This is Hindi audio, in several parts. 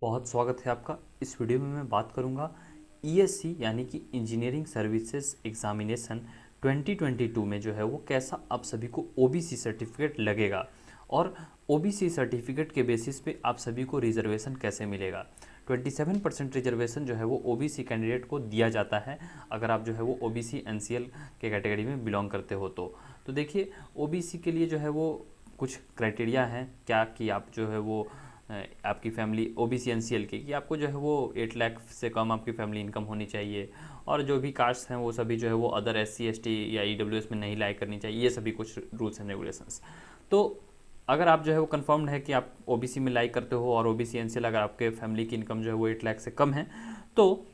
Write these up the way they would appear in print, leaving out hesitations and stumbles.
बहुत स्वागत है आपका। इस वीडियो में मैं बात करूंगा ईएससी यानी कि इंजीनियरिंग सर्विसेज एग्जामिनेशन 2022 में जो है वो कैसा आप सभी को ओबीसी सर्टिफिकेट लगेगा और ओबीसी सर्टिफिकेट के बेसिस पे आप सभी को रिजर्वेशन कैसे मिलेगा। 27% रिजर्वेशन जो है वो ओबीसी कैंडिडेट को दिया जाता है अगर आप जो है वो ओबीसी एनसीएल के कैटेगरी में बिलोंग करते हो तो देखिए ओबीसी के लिए जो है वो कुछ क्राइटेरिया हैं क्या कि आप जो है वो आपकी फैमिली ओबीसी एनसीएल की कि आपको जो है वो 8 लाख से कम आपकी फैमिली इनकम होनी चाहिए और जो भी कास्ट हैं वो सभी जो है वो अदर एससी एसटी या ईडब्ल्यूएस में नहीं लाई करनी चाहिए। ये सभी कुछ रूल्स एंड रेगुलेशंस। तो अगर आप जो है वो कंफर्म्ड है कि आप ओबीसी में लाई करते हो और ओबीसी एनसीएल अगर आपके फैमिली की इनकम जो है वो 8 लाख से कम है तो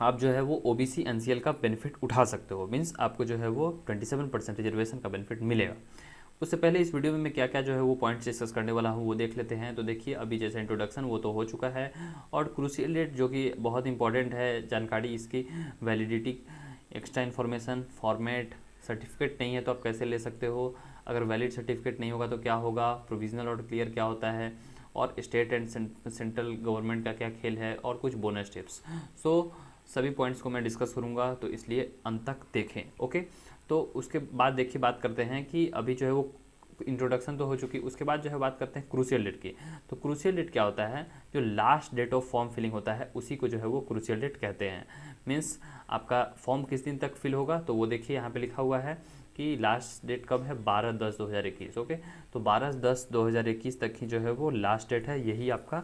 आप जो है वो ओबीसी एनसीएल का बेनिफिट उठा सकते हो। मीन्स आपको जो है वो 27% रिजर्वेशन का बेनिफिट मिलेगा। उससे पहले इस वीडियो में मैं क्या क्या जो है वो पॉइंट्स डिस्कस करने वाला हूँ वो देख लेते हैं। तो देखिए अभी जैसे इंट्रोडक्शन वो तो हो चुका है और क्रूशियल डेट जो कि बहुत इंपॉर्टेंट है जानकारी इसकी, validity, extra information, format, certificate नहीं है तो आप कैसे ले सकते हो, अगर वैलिड सर्टिफिकेट नहीं होगा तो क्या होगा, प्रोविजनल और क्लियर क्या होता है और स्टेट एंड सेंट्रल गवर्नमेंट का क्या खेल है और कुछ बोनस टिप्स। सभी पॉइंट्स को मैं डिस्कस करूँगा तो इसलिए अंत तक देखें। ओके, तो उसके बाद देखिए बात करते हैं कि अभी जो है वो इंट्रोडक्शन तो हो चुकी, उसके बाद जो है बात करते हैं क्रूशियल डेट की। तो क्रूशियल डेट क्या होता है, जो last date of form filling होता है उसी को जो है वो क्रूशियल डेट कहते हैं। मीन्स आपका फॉर्म किस दिन तक फिल होगा तो वो देखिए यहाँ पे लिखा हुआ है कि लास्ट डेट कब है, 12/10/2021। ओके, तो 12/10/2021 तक ही जो है वो लास्ट डेट है, यही आपका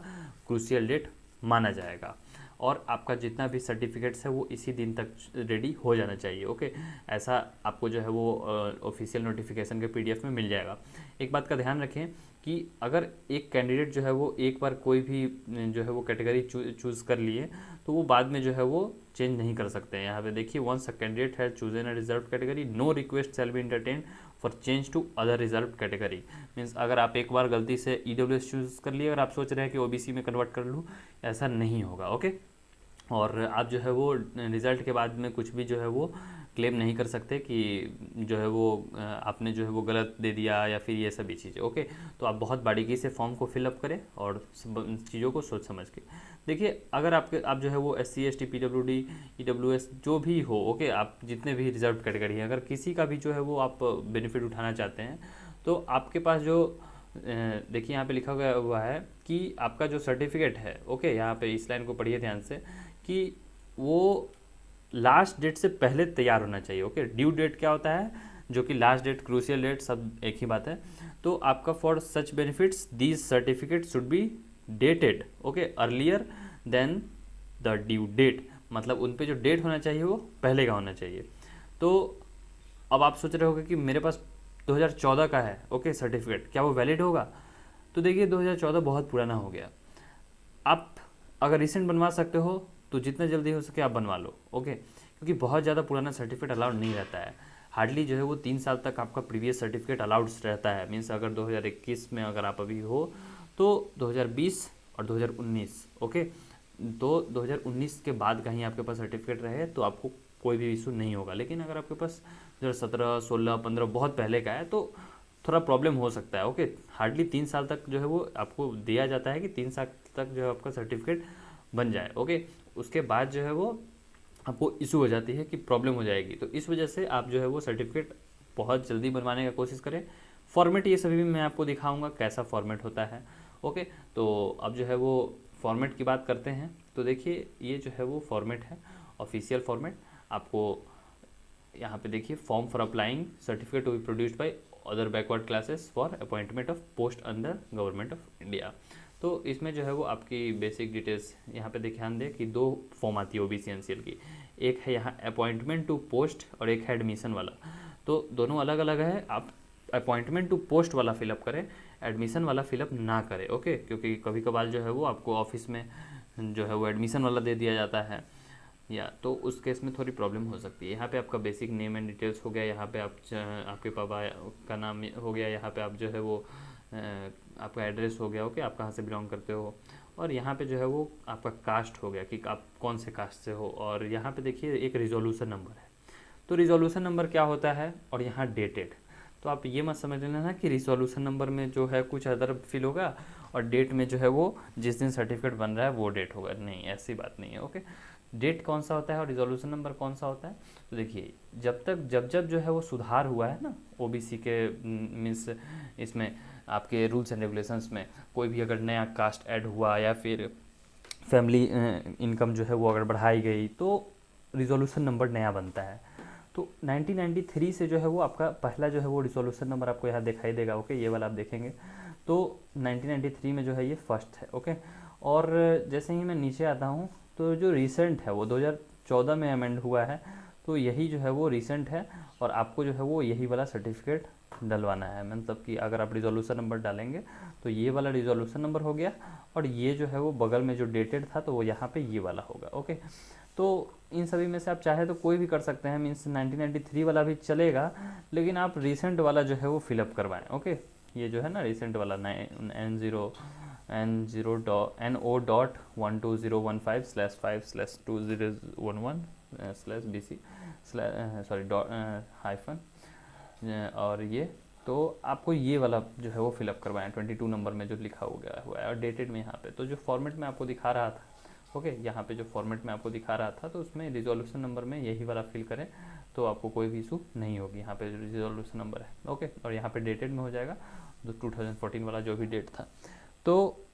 क्रूशियल डेट माना जाएगा और आपका जितना भी सर्टिफिकेट्स है वो इसी दिन तक रेडी हो जाना चाहिए। ओके, ऐसा आपको जो है वो ऑफिशियल नोटिफिकेशन के पीडीएफ में मिल जाएगा। एक बात का ध्यान रखें कि अगर एक कैंडिडेट जो है वो एक बार कोई भी जो है वो कैटेगरी चूज़ कर लिए तो वो बाद में जो है वो चेंज नहीं कर सकते हैं। यहाँ पे देखिए, once a candidate has chosen a reserve category no request shall be entertained for change to other reserve category. Means अगर आप एक बार गलती से ईडब्ल्यूएस चूज़ कर लिए, अगर आप सोच रहे हैं कि ओबीसी में कन्वर्ट कर लूँ, ऐसा नहीं होगा। ओके, और आप जो है वो रिज़ल्ट के बाद में कुछ भी जो है वो क्लेम नहीं कर सकते कि जो है वो आपने जो है वो गलत दे दिया या फिर ये सभी चीज़ें। ओके, तो आप बहुत बारीकी से फॉर्म को फिलअप करें और चीज़ों को सोच समझ के देखिए। अगर आप जो है वो SC ST PWD EWS जो भी हो, ओके, आप जितने भी रिजर्व कैटेगरी हैं अगर किसी का भी जो है वो आप बेनिफिट उठाना चाहते हैं तो आपके पास जो देखिए यहाँ पे लिखा गया हुआ है कि आपका जो सर्टिफिकेट है, ओके, यहाँ पे इस लाइन को पढ़िए ध्यान से कि वो लास्ट डेट से पहले तैयार होना चाहिए। ओके, ड्यू डेट क्या होता है, जो कि लास्ट डेट, क्रूशियल डेट सब एक ही बात है। तो आपका for such benefits these certificate should be dated, okay, earlier than the due date, मतलब उन पे जो डेट होना चाहिए वो पहले का होना चाहिए। तो अब आप सोच रहे होगे कि मेरे पास 2014 का है, ओके, सर्टिफिकेट, क्या वो वैलिड होगा? तो देखिए 2014 बहुत पुराना हो गया। आप अगर रिसेंट बनवा सकते हो तो जितना जल्दी हो सके आप बनवा लो। ओके, क्योंकि बहुत ज़्यादा पुराना सर्टिफिकेट अलाउड नहीं रहता है। हार्डली जो है वो 3 साल तक आपका प्रीवियस सर्टिफिकेट अलाउड रहता है। मीन्स अगर 2021 में अगर आप अभी हो तो 2020 और 2019, ओके, तो 2019 के बाद कहीं आपके पास सर्टिफिकेट रहे तो आपको कोई भी इशू नहीं होगा। लेकिन अगर आपके पास 2017, 16, 15 बहुत पहले का है तो थोड़ा प्रॉब्लम हो सकता है। ओके, हार्डली 3 साल तक जो है वो आपको दिया जाता है कि 3 साल तक जो है आपका सर्टिफिकेट बन जाए। ओके, उसके बाद जो है वो आपको इशू हो जाती है कि प्रॉब्लम हो जाएगी। तो इस वजह से आप जो है वो सर्टिफिकेट बहुत जल्दी बनवाने का कोशिश करें। फॉर्मेट ये सभी भी मैं आपको दिखाऊंगा कैसा फॉर्मेट होता है। ओके, तो अब जो है वो फॉर्मेट की बात करते हैं। तो देखिए ये जो है वो फॉर्मेट है, ऑफिशियल फॉर्मेट। आपको यहाँ पे देखिए, form for applying certificate to be produced by other backward classes for appointment of post under government of India. तो इसमें जो है वो आपकी बेसिक डिटेल्स यहाँ पे ध्यान दें कि 2 फॉर्म आती है ओबीसी एनसीएल की। एक है यहाँ अपॉइंटमेंट टू पोस्ट और एक है एडमिशन वाला। तो दोनों अलग अलग है। आप अपॉइंटमेंट टू पोस्ट वाला फिलअप करें, एडमिशन वाला फिलअप ना करें। ओके, क्योंकि कभी कभार जो है वो आपको ऑफिस में जो है वो एडमिशन वाला दे दिया जाता है या तो उस केस में थोड़ी प्रॉब्लम हो सकती है। यहाँ पे आपका बेसिक नेम एंड डिटेल्स हो गया, यहाँ पे आप आपके पापा का नाम हो गया, यहाँ पे आप जो है वो आपका एड्रेस हो गया, ओके, आप कहाँ से बिलोंग करते हो, और यहाँ पे जो है वो आपका कास्ट हो गया कि आप कौन से कास्ट से हो। और यहाँ पे देखिए एक रिजोल्यूशन नंबर है। तो रिजोल्यूशन नंबर क्या होता है और यहाँ डेटेड। तो आप ये मत समझ लेना ना कि रिजोल्यूशन नंबर में जो है कुछ अदर फिल होगा और डेट में जो है वो जिस दिन सर्टिफिकेट बन रहा है वो डेट होगा, नहीं ऐसी बात नहीं है। ओके, डेट कौन सा होता है और रिजोल्यूशन नंबर कौन सा होता है? तो देखिए, जब जो है वो सुधार हुआ है ना ओबीसी के मीन्स इसमें आपके रूल्स एंड रेगुलेशंस में, कोई भी अगर नया कास्ट ऐड हुआ या फिर फैमिली इनकम जो है वो अगर बढ़ाई गई तो रिजोल्यूशन नंबर नया बनता है। तो 1993 से जो है वो आपका पहला जो है वो रिजोल्यूशन नंबर आपको यहाँ दिखाई देगा। ओके, ये वाला आप देखेंगे तो 1993 में जो है ये फर्स्ट है। ओके, और जैसे ही मैं नीचे आता हूँ तो जो रिसेंट है वो 2014 में अमेंड हुआ है, तो यही जो है वो रिसेंट है और आपको जो है वो यही वाला सर्टिफिकेट डलवाना है। मतलब कि अगर आप रिजोल्यूशन नंबर डालेंगे तो ये वाला रिजोल्यूशन नंबर हो गया और ये जो है वो बगल में जो डेटेड था तो वो यहाँ पे ये वाला होगा। ओके, तो इन सभी में से आप चाहे तो कोई भी कर सकते हैं, मीन्स 1993 वाला भी चलेगा, लेकिन आप रिसेंट वाला जो है वो फिलअप करवाएं। ओके, ये जो है ना रिसेंट वाला NO.2015/5/2011/BC सॉरी हाइफन और ये, तो आपको ये वाला जो है वो फिलअप करवाएं 22 नंबर में जो लिखा हो गया हुआ है और डेटेड में यहाँ पे। तो जो फॉर्मेट में आपको दिखा रहा था, ओके, यहाँ पे जो फॉर्मेट में आपको दिखा रहा था तो उसमें रिजोल्यूशन नंबर में यही वाला फिल करें तो आपको कोई भी इशू नहीं होगी। यहाँ पे रिजोल्यूशन नंबर है। ओके, और यहाँ पे डेटेड में हो जाएगा तो 2014 वाला जो भी डेट था। तो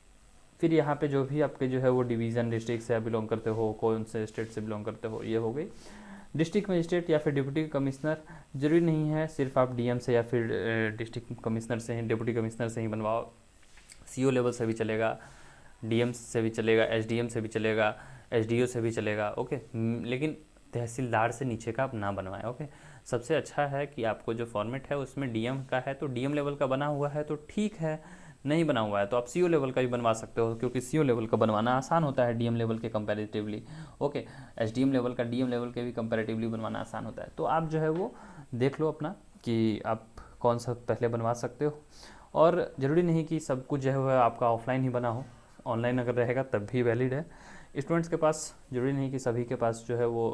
फिर यहाँ पे जो भी आपके जो है वो डिवीज़न डिस्ट्रिक्ट से बिलोंग करते हो, कौन से स्टेट से बिलोंग करते हो, ये हो गई। डिस्ट्रिक्ट मजिस्ट्रेट या फिर डिप्टी कमिश्नर जरूरी नहीं है सिर्फ आप डीएम से या फिर डिस्ट्रिक्ट कमिश्नर से ही, डिप्टी कमिश्नर से ही बनवाओ, सीओ लेवल से भी चलेगा, डीएम से भी चलेगा, एसडीएम से भी चलेगा, एसडीओ से भी चलेगा। ओके, लेकिन तहसीलदार से नीचे का आप ना बनवाएं। ओके, सबसे अच्छा है कि आपको जो फॉर्मेट है उसमें डीएम का है तो डीएम लेवल का बना हुआ है तो ठीक है, नहीं बना हुआ है तो आप सीओ लेवल का भी बनवा सकते हो, क्योंकि सीओ लेवल का बनवाना आसान होता है डीएम लेवल के कंपैरेटिवली। ओके, एसडीएम लेवल का डीएम लेवल के भी कंपैरेटिवली बनवाना आसान होता है। तो आप जो है वो देख लो अपना कि आप कौन सा पहले बनवा सकते हो, और ज़रूरी नहीं कि सब कुछ जो है वह आपका ऑफलाइन ही बना हो, ऑनलाइन अगर रहेगा तब भी वैलिड है। स्टूडेंट्स के पास ज़रूरी नहीं कि सभी के पास जो है वो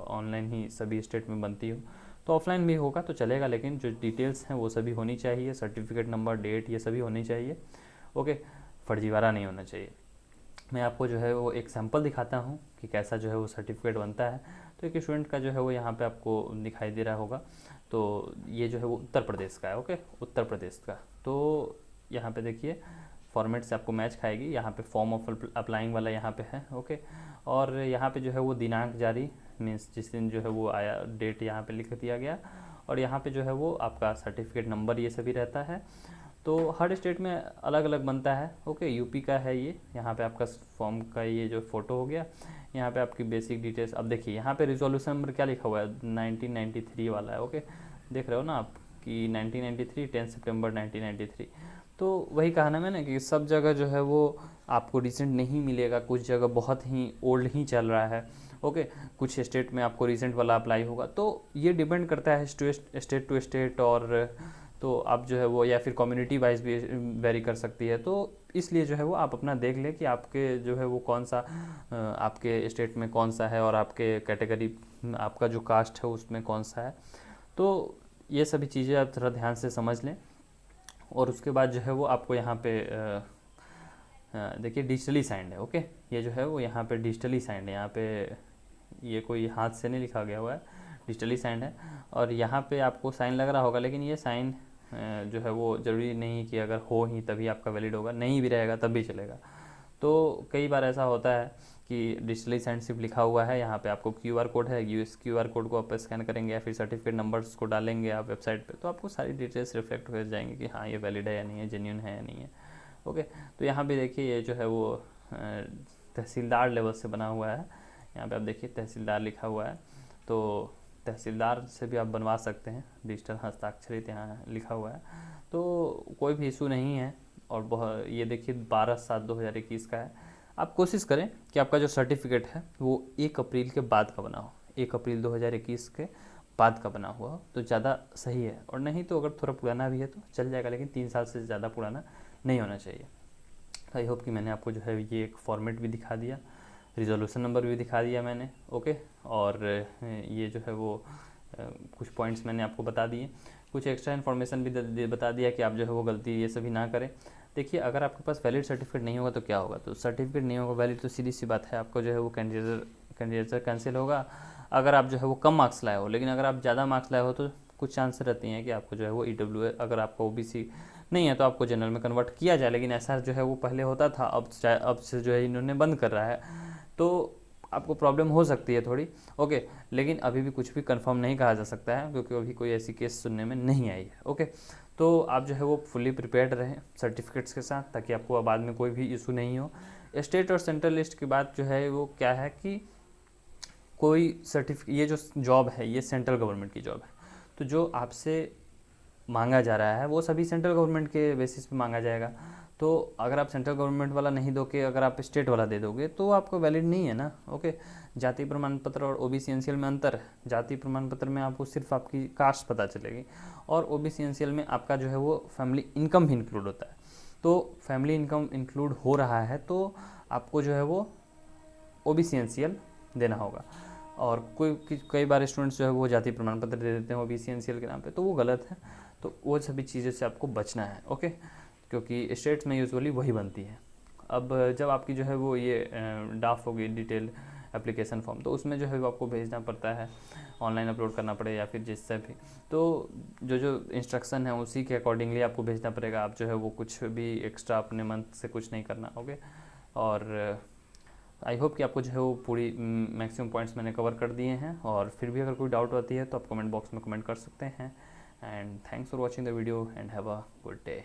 ऑनलाइन ही सभी स्टेट में बनती हो, तो ऑफलाइन भी होगा तो चलेगा, लेकिन जो डिटेल्स हैं वो सभी होनी चाहिए, सर्टिफिकेट नंबर, डेट, ये सभी होनी चाहिए। ओके, फर्जीवाड़ा नहीं होना चाहिए। मैं आपको जो है वो एक सैम्पल दिखाता हूँ कि कैसा जो है वो सर्टिफिकेट बनता है। तो एक स्टूडेंट का जो है वो यहाँ पे आपको दिखाई दे रहा होगा, तो ये जो है वो उत्तर प्रदेश का है। ओके, उत्तर प्रदेश का, तो यहाँ पे देखिए फॉर्मेट से आपको मैच खाएगी। यहाँ पे फॉर्म ऑफ अप्लाइंग वाला यहाँ पे है। ओके, और यहाँ पे जो है वो दिनांक जारी मीन्स जिस दिन जो है वो आया डेट यहाँ पे लिख दिया गया, और यहाँ पे जो है वो आपका सर्टिफिकेट नंबर ये सभी रहता है। तो हर स्टेट में अलग अलग बनता है। ओके, यूपी का है ये, यहाँ पे आपका फॉर्म का ये जो फ़ोटो हो गया, यहाँ पे आपकी बेसिक डिटेल्स। अब देखिए यहाँ पे रिजोल्यूशन नंबर क्या लिखा हुआ है, 1993 वाला है। ओके, देख रहे हो ना आप कि 1993 10 सितंबर 1993। तो वही कहा ना मैंने कि सब जगह जो है वो आपको रिसेंट नहीं मिलेगा, कुछ जगह बहुत ही ओल्ड ही चल रहा है। ओके, कुछ स्टेट में आपको रिसेंट वाला अप्लाई होगा, तो ये डिपेंड करता है स्टेट टू स्टेट, और तो आप जो है वो या फिर कम्युनिटी वाइज भी वेरी कर सकती है। तो इसलिए जो है वो आप अपना देख लें कि आपके जो है वो कौन सा आपके स्टेट में कौन सा है और आपके कैटेगरी आपका जो कास्ट है उसमें कौन सा है। तो ये सभी चीज़ें आप थोड़ा ध्यान से समझ लें, और उसके बाद जो है वो आपको यहाँ पे देखिए डिजिटली साइंड है। ओके, ये जो है वो यहाँ पे डिजिटली साइंड है, यहाँ पे ये कोई हाथ से नहीं लिखा गया हुआ है, डिजिटली साइंड है। और यहाँ पे आपको साइन लग रहा होगा, लेकिन ये साइन जो है वो ज़रूरी नहीं कि अगर हो ही तभी आपका वैलिड होगा, नहीं भी रहेगा तब भी चलेगा। तो कई बार ऐसा होता है कि डिजिटली साइंड सिर्फ लिखा हुआ है, यहाँ पे आपको क्यूआर कोड है, यूएस क्यूआर कोड को आप स्कैन करेंगे या फिर सर्टिफिकेट नंबर्स को डालेंगे आप वेबसाइट पे, तो आपको सारी डिटेल्स रिफ्लेक्ट हो जाएंगे कि हाँ ये वैलिड है या नहीं है, जेन्यून है या नहीं है। ओके, तो यहाँ पे देखिए ये जो है वो तहसीलदार लेवल से बना हुआ है, यहाँ पे आप देखिए तहसीलदार लिखा हुआ है, तो तहसीलदार से भी आप बनवा सकते हैं, डिजिटल हस्ताक्षरित यहाँ लिखा हुआ है, तो कोई भी इशू नहीं है। और बहुत ये देखिए 12/7/2021 का है। आप कोशिश करें कि आपका जो सर्टिफिकेट है वो 1 अप्रैल के बाद का बना हो, 1 अप्रैल 2021 के बाद का बना हुआ हो तो ज़्यादा सही है, और नहीं तो अगर थोड़ा पुराना भी है तो चल जाएगा, लेकिन 3 साल से ज़्यादा पुराना नहीं होना चाहिए। आई होप कि मैंने आपको जो है ये एक फॉर्मेट भी दिखा दिया, रिजोल्यूशन नंबर भी दिखा दिया मैंने। ओके, और ये जो है वो कुछ पॉइंट्स मैंने आपको बता दिए। कुछ एक्स्ट्रा इन्फॉर्मेशन भी बता दिया कि आप जो है वो गलती ये सभी ना करें। देखिए, अगर आपके पास वैलिड सर्टिफिकेट नहीं होगा तो क्या होगा, तो सर्टिफिकेट नहीं होगा वैलिड तो सीधी सी बात है, आपको जो है वो कैंडिडेचर कैंसिल होगा अगर आप जो है वो कम मार्क्स लाए हो। लेकिन अगर आप ज़्यादा मार्क्स लाए हो तो कुछ चांस रहती हैं कि आपको जो है वो EWS, अगर आपको OBC नहीं है तो आपको जनरल में कन्वर्ट किया जाए। लेकिन ऐसा जो है वो पहले होता था, अब से जो है इन्होंने बंद कर रहा है, तो आपको प्रॉब्लम हो सकती है थोड़ी। ओके, लेकिन अभी भी कुछ भी कंफर्म नहीं कहा जा सकता है क्योंकि अभी कोई ऐसी केस सुनने में नहीं आई है। ओके, तो आप जो है वो फुली प्रिपेयर्ड रहें सर्टिफिकेट्स के साथ, ताकि आपको बाद में कोई भी इशू नहीं हो। स्टेट और सेंट्रल लिस्ट की बात जो है वो क्या है कि कोई ये जो जॉब है ये सेंट्रल गवर्नमेंट की जॉब है, तो जो आपसे मांगा जा रहा है वो सभी सेंट्रल गवर्नमेंट के बेसिस पे मांगा जाएगा। तो अगर आप सेंट्रल गवर्नमेंट वाला नहीं दोगे, अगर आप स्टेट वाला दे दोगे तो आपको वैलिड नहीं है ना। ओके, जाति प्रमाण पत्र और OBC NCL में अंतर है। जाति प्रमाण पत्र में आपको सिर्फ आपकी कास्ट पता चलेगी और OBC NCL में आपका जो है वो फैमिली इनकम भी इंक्लूड होता है। तो फैमिली इनकम इंक्लूड हो रहा है तो आपको जो है वो OBC NCL देना होगा। और कई बार स्टूडेंट्स जो है वो जाति प्रमाण पत्र दे देते हैं OBC NCL के नाम पे, तो वो गलत है। तो वो सभी चीज़ों से आपको बचना है। ओके, क्योंकि स्टेट्स में यूजुअली वही बनती है। अब जब आपकी जो है वो ये ड्राफ्ट होगी डिटेल एप्लीकेशन फॉर्म, तो उसमें जो है वो आपको भेजना पड़ता है, ऑनलाइन अपलोड करना पड़ेगा या फिर जिससे भी, तो जो इंस्ट्रक्शन है उसी के अकॉर्डिंगली आपको भेजना पड़ेगा। आप जो है वो कुछ भी एक्स्ट्रा अपने मन से कुछ नहीं करना। ओके, और आई होप कि आपको जो है वो पूरी मैक्सिमम पॉइंट्स मैंने कवर कर दिए हैं। और फिर भी अगर कोई डाउट आती है तो आप कमेंट बॉक्स में कमेंट कर सकते हैं। And thanks for watching the video and have a good day.